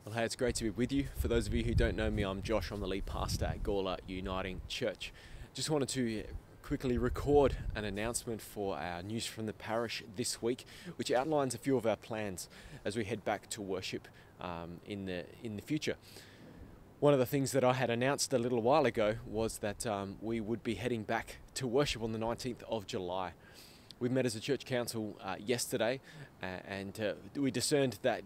Well, hey, it's great to be with you. For those of you who don't know me, I'm Josh. I'm the lead pastor at Gawler Uniting Church. Just wanted to quickly record an announcement for our News from the Parish this week, which outlines a few of our plans as we head back to worship in the future. One of the things that I had announced a little while ago was that we would be heading back to worship on the 19th of July. We met as a church council yesterday and we discerned that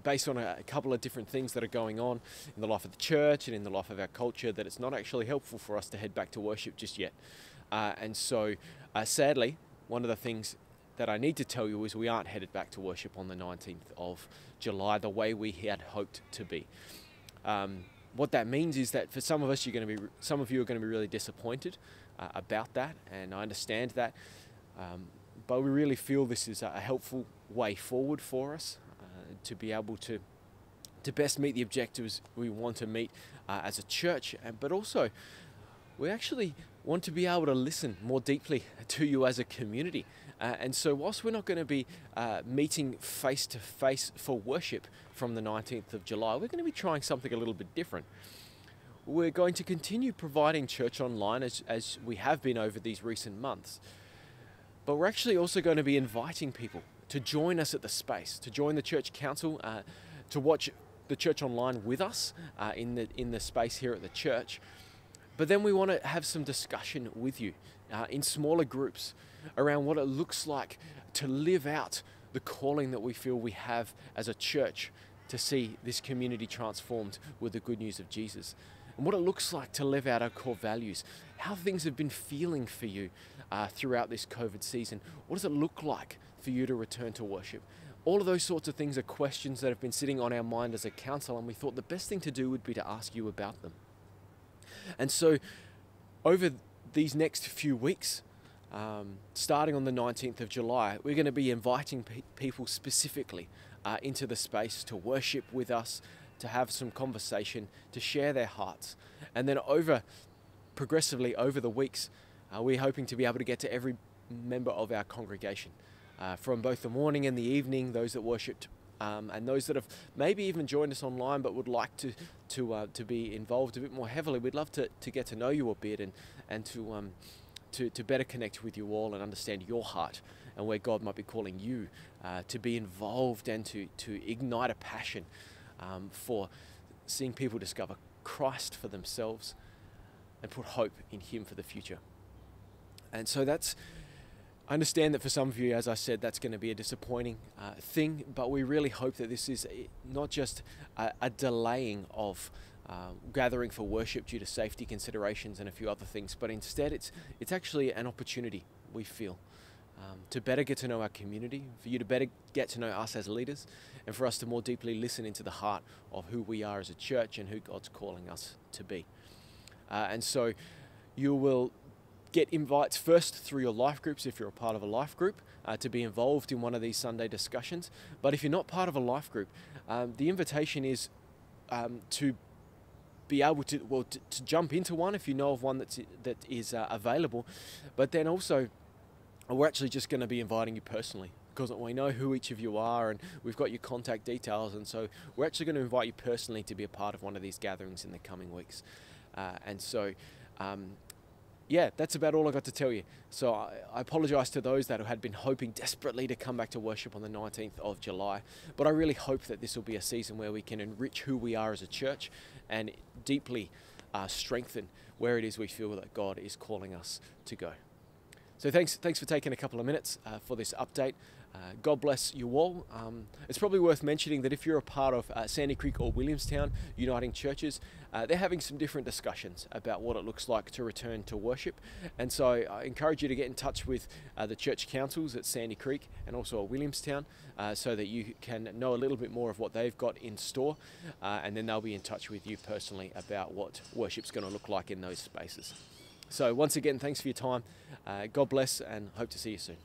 based on a couple of different things that are going on in the life of the church and in the life of our culture, that it's not actually helpful for us to head back to worship just yet. And so sadly, one of the things that I need to tell you is we aren't headed back to worship on the 19th of July the way we had hoped to be. What that means is that for some of us, some of you are going to be really disappointed about that, and I understand that. But we really feel this is a helpful way forward for us to be able to best meet the objectives we want to meet as a church, but also we actually want to be able to listen more deeply to you as a community. And so whilst we're not going to be meeting face to face for worship from the 19th of July, we're going to be trying something a little bit different. We're going to continue providing church online as we have been over these recent months. But we're actually also going to be inviting people to join us at the space, to join the church council, to watch the church online with us in the space here at the church. But then we want to have some discussion with you in smaller groups around what it looks like to live out the calling that we feel we have as a church to see this community transformed with the good news of Jesus. And what it looks like to live out our core values, how things have been feeling for you throughout this COVID season. What does it look like for you to return to worship? All of those sorts of things are questions that have been sitting on our mind as a council, and we thought the best thing to do would be to ask you about them. And so over these next few weeks, starting on the 19th of July, we're going to be inviting people specifically into the space to worship with us, to have some conversation, to share their hearts. And then progressively over the weeks, we're hoping to be able to get to every member of our congregation, from both the morning and the evening, those that worshipped, and those that have maybe even joined us online but would like to be involved a bit more heavily. We'd love to get to know you a bit and to better connect with you all and understand your heart and where God might be calling you to be involved and to ignite a passion for seeing people discover Christ for themselves and put hope in Him for the future. And so I understand that for some of you, as I said, that's going to be a disappointing thing, but we really hope that this is not just a delaying of gathering for worship due to safety considerations and a few other things, but instead it's actually an opportunity, we feel, to better get to know our community, for you to better get to know us as leaders, and for us to more deeply listen into the heart of who we are as a church and who God's calling us to be. And so you will get invites first through your life groups if you're a part of a life group to be involved in one of these Sunday discussions. But if you're not part of a life group, the invitation is to be able to jump into one if you know of one that is available. But then also, we're actually just going to be inviting you personally, because we know who each of you are and we've got your contact details, and so we're actually going to invite you personally to be a part of one of these gatherings in the coming weeks. Yeah, that's about all I got to tell you. So I apologise to those that had been hoping desperately to come back to worship on the 19th of July. But I really hope that this will be a season where we can enrich who we are as a church and deeply strengthen where it is we feel that God is calling us to go. So thanks for taking a couple of minutes for this update. God bless you all. It's probably worth mentioning that if you're a part of Sandy Creek or Williamstown Uniting Churches, they're having some different discussions about what it looks like to return to worship. And so I encourage you to get in touch with the church councils at Sandy Creek and also at Williamstown so that you can know a little bit more of what they've got in store. And then they'll be in touch with you personally about what worship's going to look like in those spaces. So once again, thanks for your time. God bless, and hope to see you soon.